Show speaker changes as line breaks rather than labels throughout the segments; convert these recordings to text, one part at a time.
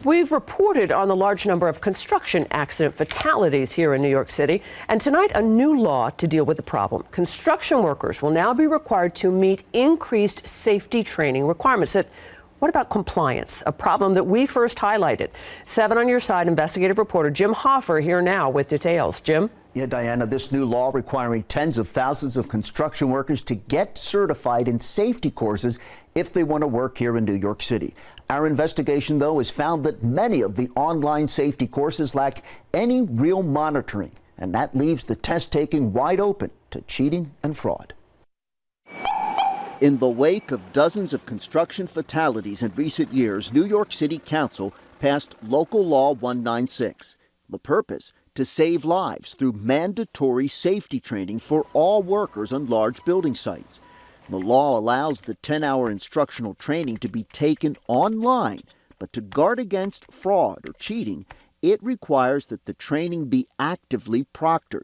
We've reported on the large number of construction accident fatalities here in New York City, and tonight a new law to deal with the problem. Construction workers will now be required to meet increased safety training requirements. What about compliance, a problem that we first highlighted? 7 on your side investigative reporter Jim Hoffer here now with details. Jim?
Yeah, Diana, this new law requiring tens of thousands of construction workers to get certified in safety courses if they want to work here in New York City. Our investigation, though, has found that many of the online safety courses lack any real monitoring, and that leaves the test taking wide open to cheating and fraud. In the wake of dozens of construction fatalities in recent years, New York City Council passed Local Law 196. The purpose? To save lives through mandatory safety training for all workers on large building sites. The law allows the 10-hour instructional training to be taken online, but to guard against fraud or cheating, it requires that the training be actively proctored.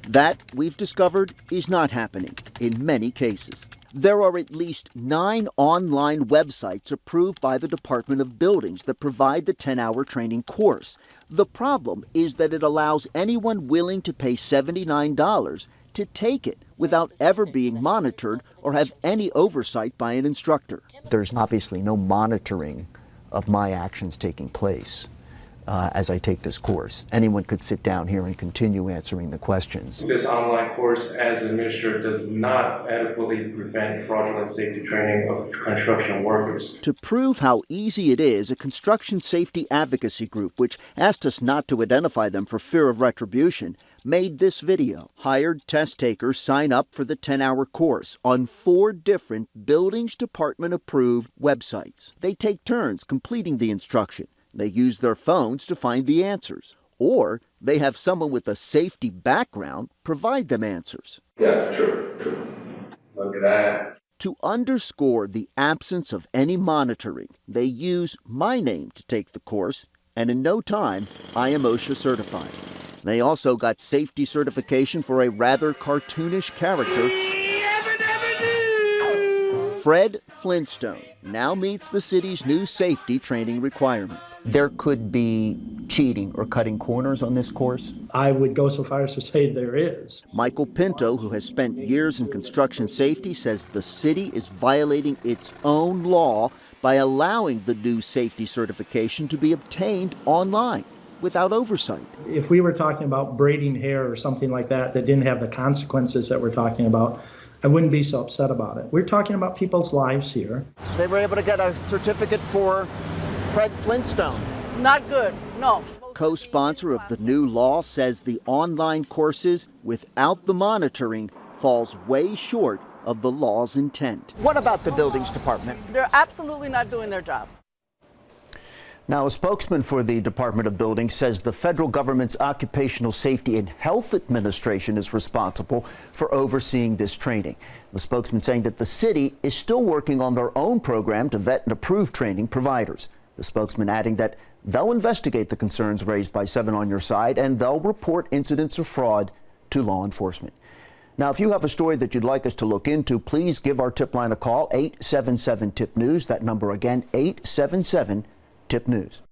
That, we've discovered, is not happening in many cases. There are at least 9 online websites approved by the Department of Buildings that provide the 10-hour training course. The problem is that it allows anyone willing to pay $79 to take it without ever being monitored or have any oversight by an instructor. There's obviously no monitoring of my actions taking place as I take this course. Anyone could sit down here and continue answering the questions.
This online course, as administered, does not adequately prevent fraudulent safety training of construction workers.
To prove how easy it is, a construction safety advocacy group, which asked us not to identify them for fear of retribution, made this video. Hired test takers sign up for the 10-hour course on 4 different Buildings Department-approved websites. They take turns completing the instruction. They use their phones to find the answers, or they have someone with a safety background provide them answers.
Yeah, true. Look at that.
To underscore the absence of any monitoring, they use my name to take the course, and in no time, I am OSHA certified. They also got safety certification for a rather cartoonish character. Fred Flintstone now meets the city's new safety training requirement. There could be cheating or cutting corners on this course?
I would go so far as to say there is.
Michael Pinto, who has spent years in construction safety, says the city is violating its own law by allowing the new safety certification to be obtained online without oversight.
If we were talking about braiding hair or something like that didn't have the consequences that we're talking about, I wouldn't be so upset about it. We're talking about people's lives here.
They were able to get a certificate for Fred Flintstone.
Not good, no.
Co-sponsor of the new law says the online courses without the monitoring falls way short of the law's intent. What about the Buildings Department?
They're absolutely not doing their job.
Now, a spokesman for the Department of Buildings says the federal government's Occupational Safety and Health Administration is responsible for overseeing this training. The spokesman saying that the city is still working on their own program to vet and approve training providers. The spokesman adding that they'll investigate the concerns raised by 7 on Your Side and they'll report incidents of fraud to law enforcement. Now, if you have a story that you'd like us to look into, please give our tip line a call, 877-TIP-NEWS. That number again, 877-TIP-NEWS.